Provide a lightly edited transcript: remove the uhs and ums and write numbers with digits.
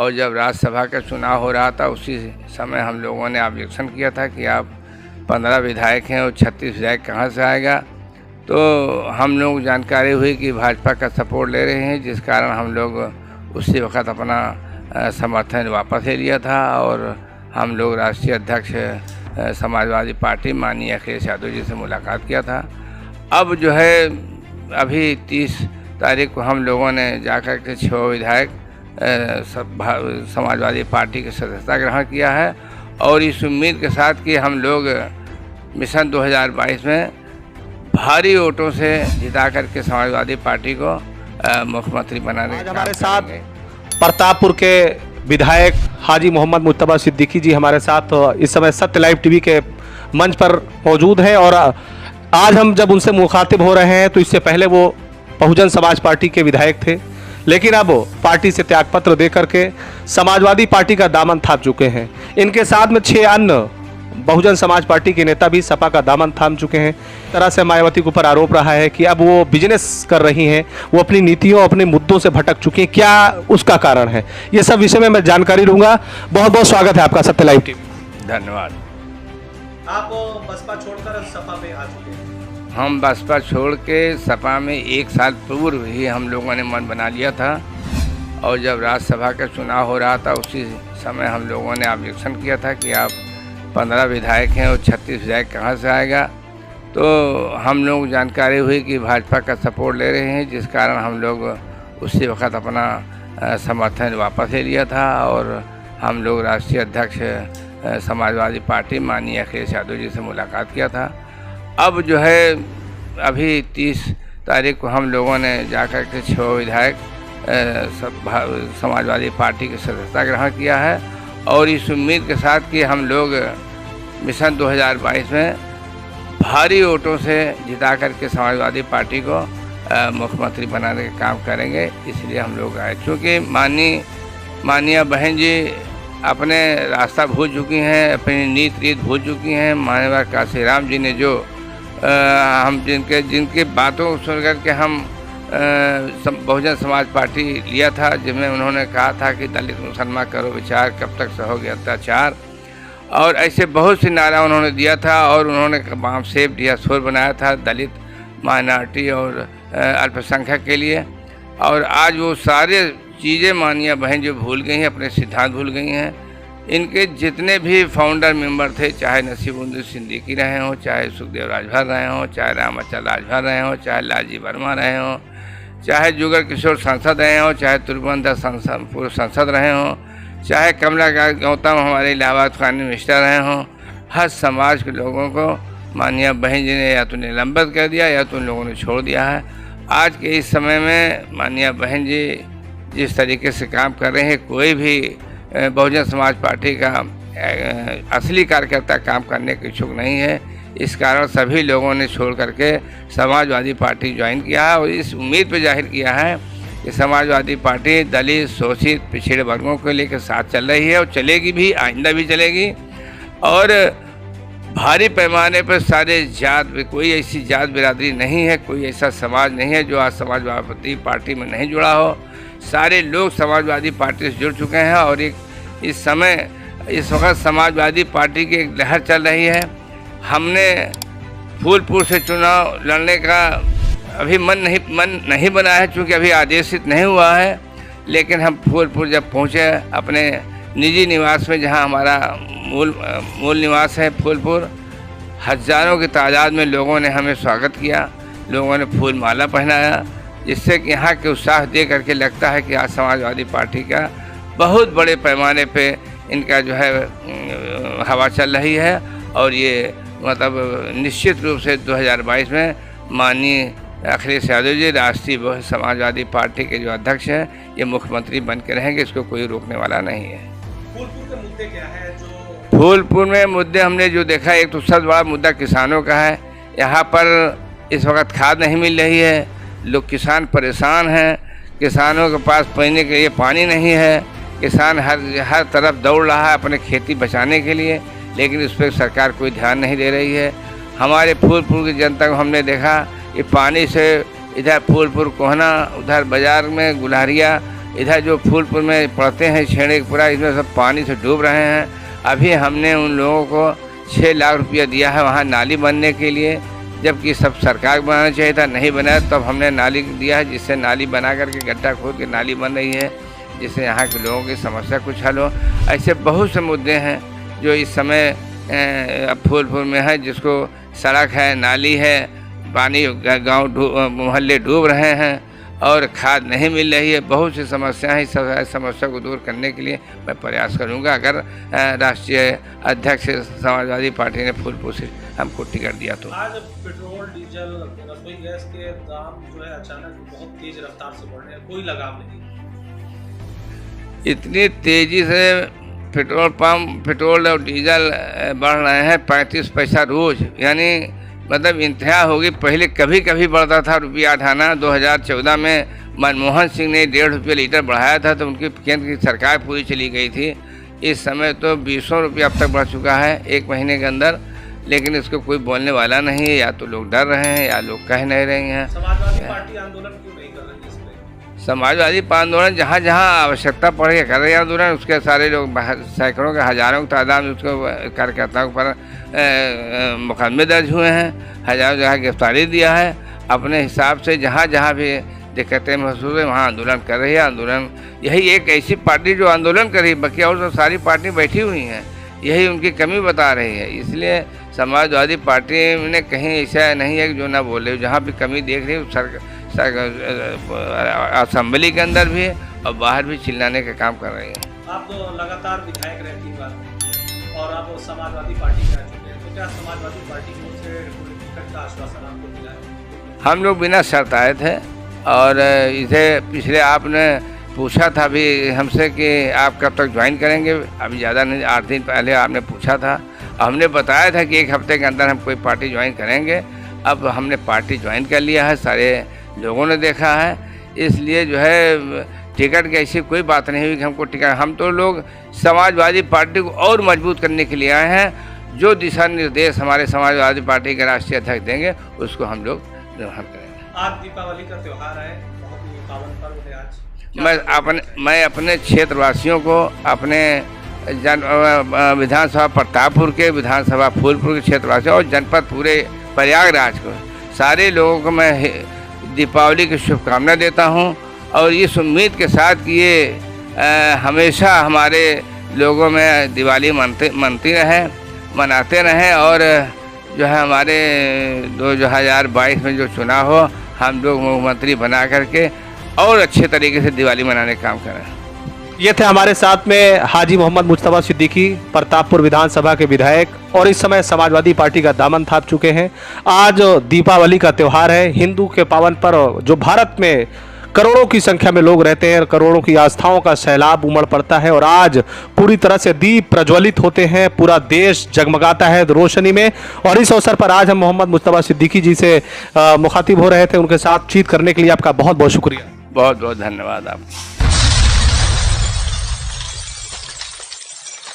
और जब राज्यसभा का चुनाव हो रहा था उसी समय हम लोगों ने ऑब्जेक्शन किया था कि आप 15 विधायक हैं और 36 विधायक कहाँ से आएगा। तो हम लोग जानकारी हुई कि भाजपा का सपोर्ट ले रहे हैं, जिस कारण हम लोग उसी वक्त अपना समर्थन वापस ले लिया था और हम लोग राष्ट्रीय अध्यक्ष समाजवादी पार्टी माननीय अखिलेश यादव जी से मुलाकात किया था। अब जो है अभी 30 तारीख को हम लोगों ने जाकर के 6 विधायक समाजवादी पार्टी की सदस्यता ग्रहण किया है और इस उम्मीद के साथ कि हम लोग मिशन 2022 में भारी वोटों से जिता करके समाजवादी पार्टी को मुख्यमंत्री बनाने का हमारे साथ प्रतापपुर के विधायक हाजी मोहम्मद मुज्तबा सिद्दीकी जी हमारे साथ इस समय सत्य लाइव टीवी के मंच पर मौजूद हैं और आज हम जब उनसे मुखातिब हो रहे हैं तो इससे पहले वो बहुजन समाज पार्टी के विधायक थे, लेकिन अब पार्टी से त्यागपत्र दे करके समाजवादी पार्टी का दामन थाम चुके हैं। इनके साथ में 6 अन्य बहुजन समाज पार्टी के नेता भी सपा का दामन थाम चुके हैं। तरह से मायावती के ऊपर आरोप रहा है कि अब वो बिजनेस कर रही हैं, वो अपनी नीतियों अपने मुद्दों से भटक चुकी हैं। क्या उसका कारण है, ये सब विषय में मैं जानकारी लूंगा। बहुत बहुत स्वागत है आपका सत्य लाइव टीवी। धन्यवाद। आप बसपा छोड़कर सपा में आ चुके हैं। हम बसपा छोड़ के सपा में 1 साल पूर्व ही हम लोगों ने मन बना लिया था और जब राज्यसभा का चुनाव हो रहा था उसी समय हम लोगों ने ऑब्जेक्शन किया था कि आप 15 विधायक हैं और 36 विधायक कहाँ से आएगा। तो हम लोग जानकारी हुई कि भाजपा का सपोर्ट ले रहे हैं, जिस कारण हम लोग उसी वक्त अपना समर्थन वापस ले लिया था और हम लोग राष्ट्रीय अध्यक्ष समाजवादी पार्टी माननीय अखिलेश यादव जी से मुलाकात किया था। अब जो है अभी 30 तारीख को हम लोगों ने जाकर के 6 विधायक समाजवादी पार्टी की सदस्यता ग्रहण किया है और इस उम्मीद के साथ कि हम लोग मिशन 2022 में भारी वोटों से जिता करके समाजवादी पार्टी को मुख्यमंत्री बनाने का काम करेंगे, इसलिए हम लोग आए। चूँकि माननीय बहन जी अपने रास्ता भूल चुकी हैं, अपनी नीत रीत भूल चुकी हैं। माननीय काशीराम जी ने जो हम जिनके बातों सुन कर के हम बहुजन समाज पार्टी लिया था, जिसमें उन्होंने कहा था कि दलित मुसलमान करो विचार, कब तक सहोगे अत्याचार, और ऐसे बहुत सी नारा उन्होंने दिया था और उन्होंने बाम सेब दिया शोर बनाया था दलित माइनॉरिटी और अल्पसंख्यक के लिए। और आज वो सारे चीज़ें माननीय बहन जो भूल गई हैं, अपने सिद्धांत भूल गई हैं। इनके जितने भी फाउंडर मेंबर थे, चाहे नसीबुद्दीन सिद्दीकी रहे हों, चाहे सुखदेव राजभर रहे हों, चाहे रामाचल राजभर रहे हों, चाहे लालजी वर्मा रहे हों, चाहे जुगर किशोर सांसद रहे हों, चाहे तुर्गवंत पूर्व सांसद रहे हों, चाहे कमला गौतम हमारे इलाहाबाद कानूनी मिनिस्टर रहे हों, हर समाज के लोगों को माननीय बहन जी ने या तो निलंबित कर दिया या तो उन लोगों ने छोड़ दिया है। आज के इस समय में माननीय बहन जी जिस तरीके से काम कर रहे हैं, कोई भी बहुजन समाज पार्टी का असली कार्यकर्ता काम करने के इच्छुक नहीं है। इस कारण सभी लोगों ने छोड़ करके समाजवादी पार्टी ज्वाइन किया है और इस उम्मीद पर जाहिर किया है कि समाजवादी पार्टी दलित शोषित पिछड़े वर्गों को लेकर साथ चल रही है और चलेगी भी, आइंदा भी चलेगी। और भारी पैमाने पर सारे जात, कोई ऐसी जात बिरादरी नहीं है, कोई ऐसा समाज नहीं है जो आज समाजवादी पार्टी में नहीं जुड़ा हो। सारे लोग समाजवादी पार्टी से जुड़ चुके हैं और इस वक्त समाजवादी पार्टी की एक लहर चल रही है। हमने फूलपुर से चुनाव लड़ने का अभी मन नहीं बना है, चूँकि अभी आदेशित नहीं हुआ है, लेकिन हम फूलपुर जब पहुँचे अपने निजी निवास में, जहाँ हमारा मूल निवास है फूलपुर, हज़ारों की तादाद में लोगों ने हमें स्वागत किया, लोगों ने फूल माला पहनाया, जिससे कि यहाँ के उत्साह दे करके लगता है कि आज समाजवादी पार्टी का बहुत बड़े पैमाने पे इनका जो है हवा चल रही है। और ये मतलब निश्चित रूप से 2022 में माननीय अखिलेश यादव जी राष्ट्रीय समाजवादी पार्टी के जो अध्यक्ष हैं, ये मुख्यमंत्री बन के रहेंगे, इसको कोई रोकने वाला नहीं है। फूलपुर के मुद्दे क्या है फूलपुर में मुद्दे हमने जो देखा, एक तो सबसे बड़ा मुद्दा किसानों का है। यहाँ पर इस वक्त खाद नहीं मिल रही है, लोग किसान परेशान हैं, किसानों के पास पीने के लिए पानी नहीं है, किसान हर तरफ दौड़ रहा है अपने खेती बचाने के लिए, लेकिन उस पर सरकार कोई ध्यान नहीं दे रही है। हमारे फूलपुर की जनता को हमने देखा कि पानी से इधर फूलपुर कोहना, उधर बाज़ार में गुलहरिया इधर जो फूलपुर में पड़ते हैं छेड़ेपुरा, इसमें सब पानी से डूब रहे हैं। अभी हमने उन लोगों को 6 लाख रुपया दिया है वहाँ नाली बनने के लिए, जबकि सब सरकार को बनाना चाहिए था, नहीं बनाया। तब हमने नाली दिया है, जिससे नाली बना करके गड्ढा खोद के नाली बन रही है, जिससे यहाँ के लोगों की समस्या कुछ हल हो। ऐसे बहुत से मुद्दे हैं जो इस समय फूलपुर में है, जिसको सड़क है, नाली है, पानी गांव मोहल्ले डूब रहे हैं और खाद नहीं मिल रही है। बहुत सी समस्याएं हैं। इस समस्या को दूर करने के लिए मैं प्रयास करूंगा। अगर राष्ट्रीय अध्यक्ष समाजवादी पार्टी ने फूलपुर से हमको टिकट दिया तो। आज पेट्रोल, डीजल, रसोई गैस के दाम जो है अचानक बहुत तेज रफ्तार से बढ़ रहे हैं, कोई लगाम नहीं। इतनी तेज़ी से पेट्रोल और डीजल बढ़ रहे हैं 35 पैसा रोज़, यानी मतलब इंतहा होगी। पहले कभी कभी बढ़ता था रुपया अठाना। 2014 में मनमोहन सिंह ने 1.5 रुपये लीटर बढ़ाया था, तो उनकी केंद्र की सरकार पूरी चली गई थी। इस समय तो 20 रुपये अब तक बढ़ चुका है 1 महीने के अंदर, लेकिन इसको कोई बोलने वाला नहीं है। या तो लोग डर रहे हैं या लोग कह नहीं रहे हैं। समाजवादी पार्टी आंदोलन क्यों नहीं कर रही है इस पे? समाजवादी आंदोलन जहाँ जहाँ आवश्यकता पड़े कर रही है आंदोलन, उसके सारे लोग सैकड़ों के हज़ारों की तादाद में उसको कार्यकर्ताओं पर मुकदमे दर्ज हुए हैं, हज़ारों जगह गिरफ्तारी दिया है। अपने हिसाब से जहाँ जहाँ भी दिक्कतें महसूस है वहाँ आंदोलन कर रही है। आंदोलन यही एक ऐसी पार्टी जो आंदोलन कर रही है, बाकी और तो सारी पार्टी बैठी हुई हैं, यही उनकी कमी बता रही है। इसलिए समाजवादी पार्टी ने कहीं ऐसा नहीं है कि जो ना बोले, जहाँ भी कमी देख रही है असेंबली के अंदर भी और बाहर भी चिल्लाने का काम कर रही है। आप तो लगातार विधायक रहे 3 बार और आप समाजवादी पार्टी में रह चुके हैं, तो क्या समाजवादी पार्टी की ओर से टिकट का आश्वासन आपको मिला है? हम लोग बिना शर्त आए थे और इसे पिछले आपने पूछा था भी हमसे कि आप कब तक ज्वाइन करेंगे। अभी ज़्यादा नहीं, 8 दिन पहले आपने पूछा था। हमने बताया था कि 1 हफ्ते के अंदर हम कोई पार्टी ज्वाइन करेंगे। अब हमने पार्टी ज्वाइन कर लिया है, सारे लोगों ने देखा है। इसलिए जो है टिकट की ऐसी कोई बात नहीं हुई कि हमको टिकट। हम तो लोग समाजवादी पार्टी को और मजबूत करने के लिए आए हैं। जो दिशा निर्देश हमारे समाजवादी पार्टी के राष्ट्रीय अध्यक्ष देंगे उसको हम लोग ग्रहण करेंगे। आज दीपावली का त्यौहार है, बहुत ही पावन पर्व है आज। मैं अपने क्षेत्रवासियों को, अपने विधानसभा प्रतापपुर के, विधानसभा फूलपुर के क्षेत्रवासियों और जनपद पूरे प्रयागराज को, सारे लोगों को मैं दीपावली की शुभकामना देता हूं और इस उम्मीद के साथ कि ये हमेशा हमारे लोगों में दिवाली मनाते रहें और जो है हमारे 2022 में जो चुनाव हो, हम लोग मुख्यमंत्री बना करके और अच्छे तरीके से दिवाली मनाने का काम करें। ये थे हमारे साथ में हाजी मोहम्मद मुज्तबा सिद्दीकी, प्रतापपुर विधानसभा के विधायक और इस समय समाजवादी पार्टी का दामन थाप चुके हैं। आज दीपावली का त्यौहार है, हिंदू के पावन पर्व, जो भारत में करोड़ों की संख्या में लोग रहते हैं, करोड़ों की आस्थाओं का सैलाब उमड़ पड़ता है और आज पूरी तरह से दीप प्रज्वलित होते हैं, पूरा देश जगमगाता है रोशनी में। और इस अवसर पर आज हम मोहम्मद मुज्तबा सिद्दीकी जी से मुखातिब हो रहे थे, उनके साथ बातचीत करने के लिए आपका बहुत बहुत शुक्रिया। बहुत बहुत धन्यवाद आपको।